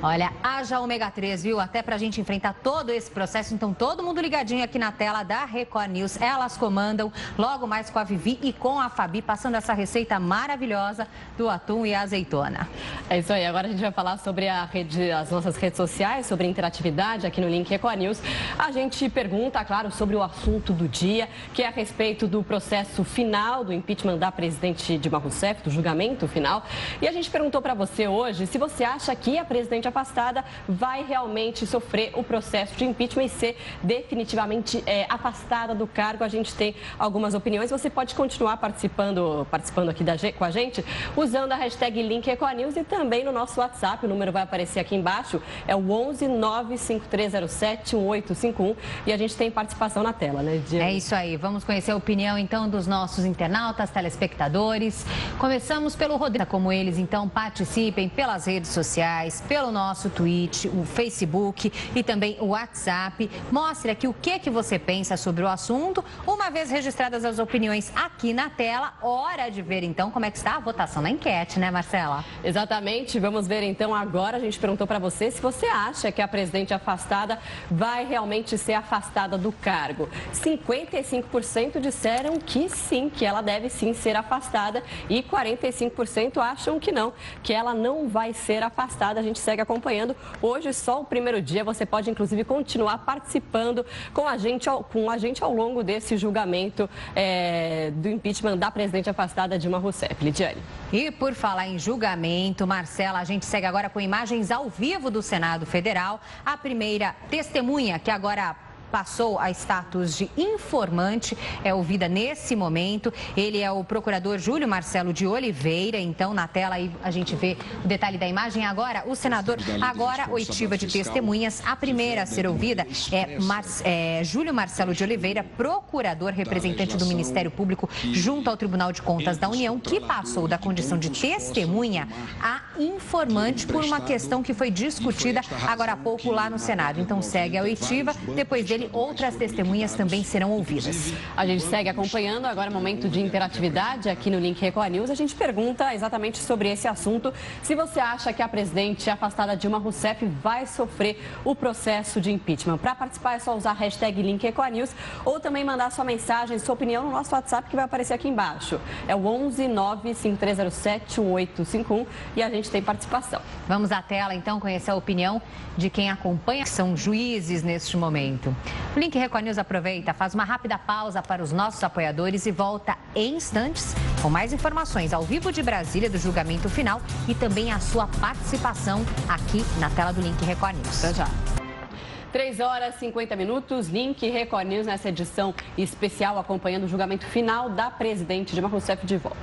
Olha, haja ômega 3, viu? Até pra gente enfrentar todo esse processo. Então, todo mundo ligadinho aqui na tela da Record News. Elas comandam, logo mais com a Vivi e com a Fabi, passando essa receita maravilhosa do atum e azeitona. É isso aí. Agora a gente vai falar sobre as nossas redes sociais, sobre a interatividade aqui no link Record News. A gente pergunta, claro, sobre o assunto do dia, que é a respeito do processo final do impeachment da presidente Dilma Rousseff, do julgamento final. E a gente perguntou para você hoje se você acha que a presidente afastada vai realmente sofrer o processo de impeachment e ser definitivamente afastada do cargo. A gente tem algumas opiniões. Você pode continuar participando aqui com a gente usando a hashtag #LinkRecordNews e também no nosso WhatsApp. O número vai aparecer aqui embaixo. É o 11 95307 1851 e a gente tem participação na tela, né, Diana? É isso aí. Vamos conhecer a opinião então dos nossos internautas, telespectadores. Começamos pelo Rodrigo. Como eles então participem pelas redes sociais, pelo nosso Twitch, o Facebook e também o WhatsApp. Mostre aqui o que você pensa sobre o assunto. Uma vez registradas as opiniões aqui na tela, hora de ver então como é que está a votação na enquete, né, Marcela? Exatamente. Vamos ver então agora. A gente perguntou para você se você acha que a presidente afastada vai realmente ser afastada do cargo. 55% disseram que sim, que ela deve sim ser afastada e 45% acham que não, que ela não vai ser afastada. A gente segue acompanhando. Hoje, só o primeiro dia, você pode inclusive continuar participando com a gente ao longo desse julgamento do impeachment da presidente afastada Dilma Rousseff. Lidiane. E por falar em julgamento, Marcela, a gente segue agora com imagens ao vivo do Senado Federal. A primeira testemunha que agora passou a status de informante, é ouvida nesse momento. Ele é o procurador Júlio Marcelo de Oliveira. Então, na tela aí a gente vê o detalhe da imagem. Agora, o senador, agora oitiva de testemunhas. A primeira a ser ouvida é Júlio Marcelo de Oliveira, procurador representante do Ministério Público junto ao Tribunal de Contas da União, que passou da condição de testemunha a informante por uma questão que foi discutida agora há pouco lá no Senado. Então, segue a oitiva. Depois dele, outras testemunhas também serão ouvidas. A gente segue acompanhando agora o momento de interatividade aqui no Link Record News. A gente pergunta exatamente sobre esse assunto. Se você acha que a presidente afastada Dilma Rousseff vai sofrer o processo de impeachment. Para participar é só usar a hashtag Link Record News ou também mandar sua mensagem, sua opinião no nosso WhatsApp que vai aparecer aqui embaixo. É o 11 95307 1851 e a gente tem participação. Vamos à tela então conhecer a opinião de quem acompanha, que são juízes neste momento. O Link Record News aproveita, faz uma rápida pausa para os nossos apoiadores e volta em instantes com mais informações ao vivo de Brasília do julgamento final e também a sua participação aqui na tela do Link Record News. Até já. 3 horas e 50 minutos, Link Record News nessa edição especial acompanhando o julgamento final da presidente Dilma Rousseff de volta.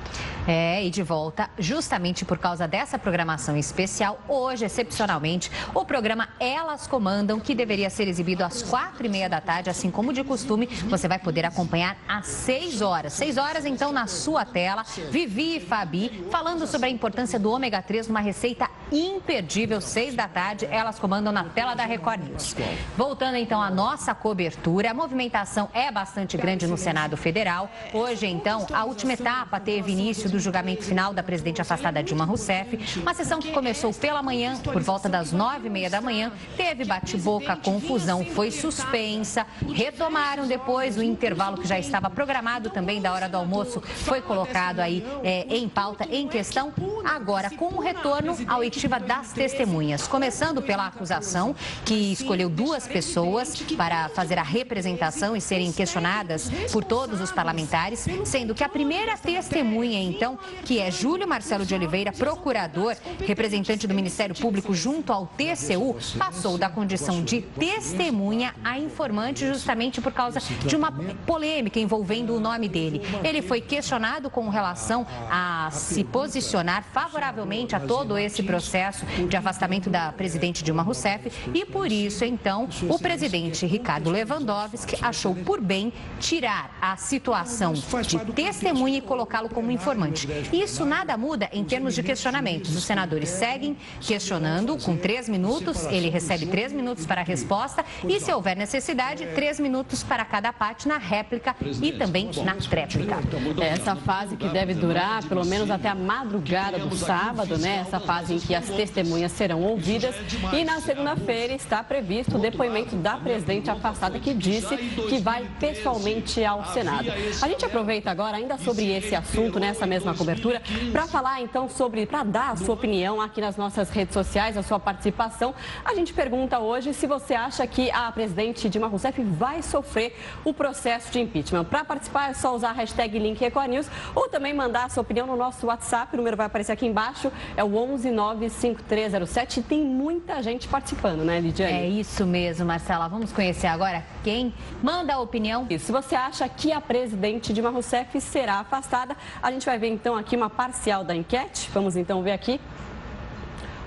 E de volta, justamente por causa dessa programação especial, hoje, excepcionalmente, o programa Elas Comandam, que deveria ser exibido às 4h30 da tarde, assim como de costume, você vai poder acompanhar às 6 horas. 6 horas, então, na sua tela, Vivi e Fabi, falando sobre a importância do ômega 3 numa receita imperdível, 6 da tarde, Elas Comandam na tela da Record News. Voltando então à nossa cobertura, a movimentação é bastante grande no Senado Federal. Hoje, então, a última etapa teve início do julgamento final da presidente afastada Dilma Rousseff. Uma sessão que começou pela manhã, por volta das 9h30 da manhã, teve bate-boca, confusão, foi suspensa. Retomaram depois o intervalo que já estava programado também da hora do almoço, foi colocado aí em pauta, em questão. Agora, com o retorno à oitiva das testemunhas, começando pela acusação, que escolheu duas pessoas para fazer a representação e serem questionadas por todos os parlamentares, sendo que a primeira testemunha, então, que é Júlio Marcelo de Oliveira, procurador, representante do Ministério Público junto ao TCU, passou da condição de testemunha a informante justamente por causa de uma polêmica envolvendo o nome dele. Ele foi questionado com relação a se posicionar favoravelmente a todo esse processo de afastamento da presidente Dilma Rousseff e, por isso, então, o presidente Ricardo Lewandowski achou por bem tirar a situação de testemunha e colocá-lo como informante. Isso nada muda em termos de questionamentos. Os senadores seguem questionando com 3 minutos, ele recebe 3 minutos para a resposta e, se houver necessidade, 3 minutos para cada parte na réplica e também na tréplica. Essa fase que deve durar pelo menos até a madrugada do sábado, né? Essa fase em que as testemunhas serão ouvidas. E na segunda-feira está previsto o depoimento da presidente afastada, que disse que vai pessoalmente ao Senado. A gente aproveita agora, ainda sobre esse assunto, nessa mesma cobertura, para falar então para dar a sua opinião aqui nas nossas redes sociais, a sua participação. A gente pergunta hoje se você acha que a presidente Dilma Rousseff vai sofrer o processo de impeachment. Para participar é só usar a hashtag #LinkEcoNews ou também mandar a sua opinião no nosso WhatsApp. O número vai aparecer aqui embaixo, é o 11 95307. E tem muita gente participando, né, Lidiane? É isso mesmo, Marcela. Vamos conhecer agora quem manda a opinião. E se você acha que a presidente Dilma Rousseff será afastada, a gente vai ver então aqui uma parcial da enquete. Vamos então ver aqui.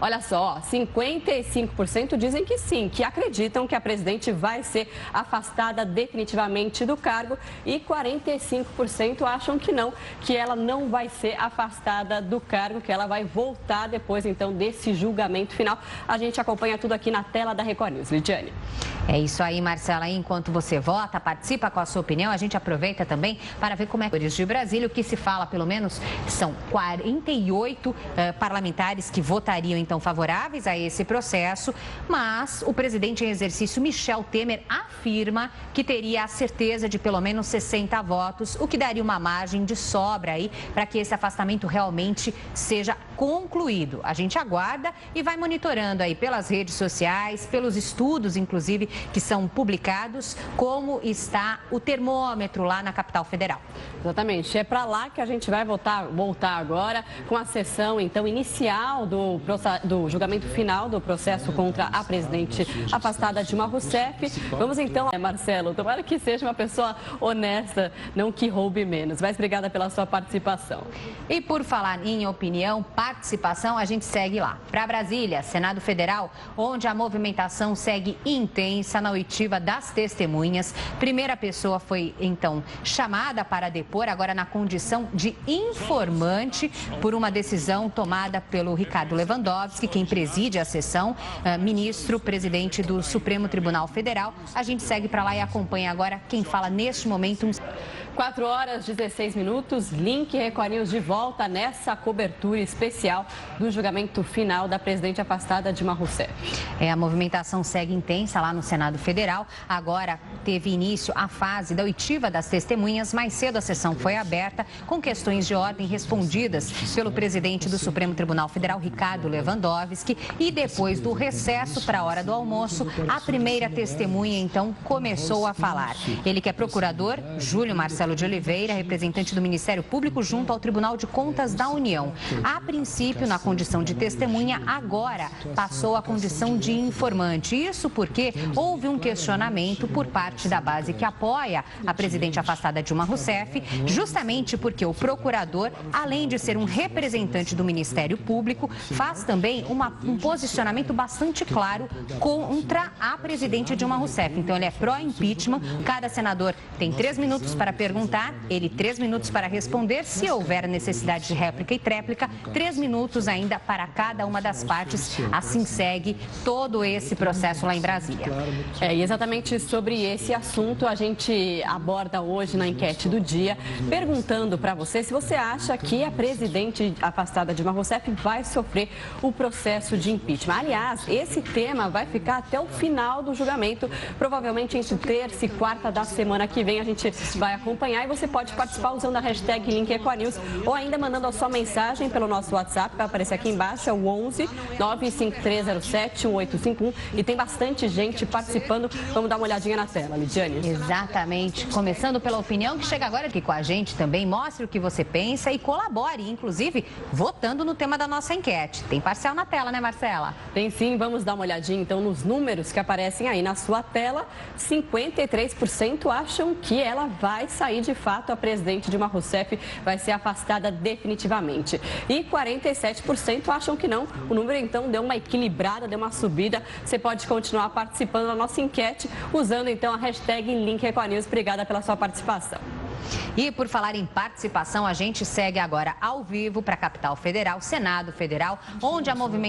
Olha só, 55% dizem que sim, que acreditam que a presidente vai ser afastada definitivamente do cargo e 45% acham que não, que ela não vai ser afastada do cargo, que ela vai voltar depois então desse julgamento final. A gente acompanha tudo aqui na tela da Record News. Lidiane. É isso aí, Marcela. Enquanto você vota, participa com a sua opinião, a gente aproveita também para ver como é que de Brasília, o que se fala, pelo menos, são 48 parlamentares que votariam então favoráveis a esse processo, mas o presidente em exercício, Michel Temer, afirma que teria a certeza de pelo menos 60 votos, o que daria uma margem de sobra aí para que esse afastamento realmente seja concluído. A gente aguarda e vai monitorando aí pelas redes sociais, pelos estudos, inclusive, que são publicados, como está o termômetro lá na capital federal. Exatamente, é para lá que a gente vai voltar agora com a sessão então inicial do julgamento final do processo contra a presidente afastada Dilma Rousseff. Vamos então, Marcelo, tomara que seja uma pessoa honesta, não que roube menos. Mas obrigada pela sua participação. E por falar em opinião, participação, a gente segue lá. Para Brasília, Senado Federal, onde a movimentação segue intensa na oitiva das testemunhas. Primeira pessoa foi então chamada para depor, agora na condição de informante, por uma decisão tomada pelo Ricardo Lewandowski, quem preside a sessão, ministro, presidente do Supremo Tribunal Federal. A gente segue para lá e acompanha agora quem fala neste momento. 4 horas, 16 minutos, Link Record News de volta nessa cobertura especial do julgamento final da presidente afastada Dilma Rousseff. A movimentação segue intensa lá no Senado Federal. Agora teve início a fase da oitiva das testemunhas. Mais cedo a sessão foi aberta com questões de ordem respondidas pelo presidente do Supremo Tribunal Federal, Ricardo Lewandowski. E depois do recesso para a hora do almoço, a primeira testemunha então começou a falar. Ele que é procurador, Júlio Marcelo de Oliveira, representante do Ministério Público junto ao Tribunal de Contas da União. A princípio, na condição de testemunha, agora passou à condição de informante. Isso porque houve um questionamento por parte da base que apoia a presidente afastada Dilma Rousseff, justamente porque o procurador, além de ser um representante do Ministério Público, faz também um posicionamento bastante claro contra a presidente Dilma Rousseff. Então, ele é pró-impeachment. Cada senador tem 3 minutos para perguntar, ele 3 minutos para responder. Se houver necessidade de réplica e tréplica, 3 minutos ainda para cada uma das partes. Assim segue todo esse processo lá em Brasília. E exatamente sobre esse assunto a gente aborda hoje na enquete do dia, perguntando para você se você acha que a presidente afastada Dilma Rousseff vai sofrer o processo de impeachment. Aliás, esse tema vai ficar até o final do julgamento, provavelmente entre terça e quarta da semana que vem. A gente vai acompanhar e você pode participar usando a hashtag LinkEcoNews ou ainda mandando a sua mensagem pelo nosso WhatsApp, vai aparecer aqui embaixo, é o 11 95307 1851. E tem bastante gente participando. Vamos dar uma olhadinha na tela, Lidiane. Exatamente. Começando pela opinião que chega agora aqui com a gente também. Mostre o que você pensa e colabore, inclusive votando no tema da nossa enquete. Tem parcial na tela, né, Marcela? Tem sim. Vamos dar uma olhadinha então nos números que aparecem aí na sua tela. 53% acham que ela vai sair de fato, a presidente Dilma Rousseff vai ser afastada definitivamente. E 47% acham que não. O número então deu uma equilibrada, deu uma subida. Você pode continuar participando da nossa enquete usando então a hashtag LinkEcoNews. Obrigada pela sua participação. E por falar em participação, a gente segue agora ao vivo para a capital federal, Senado Federal, onde a movimentação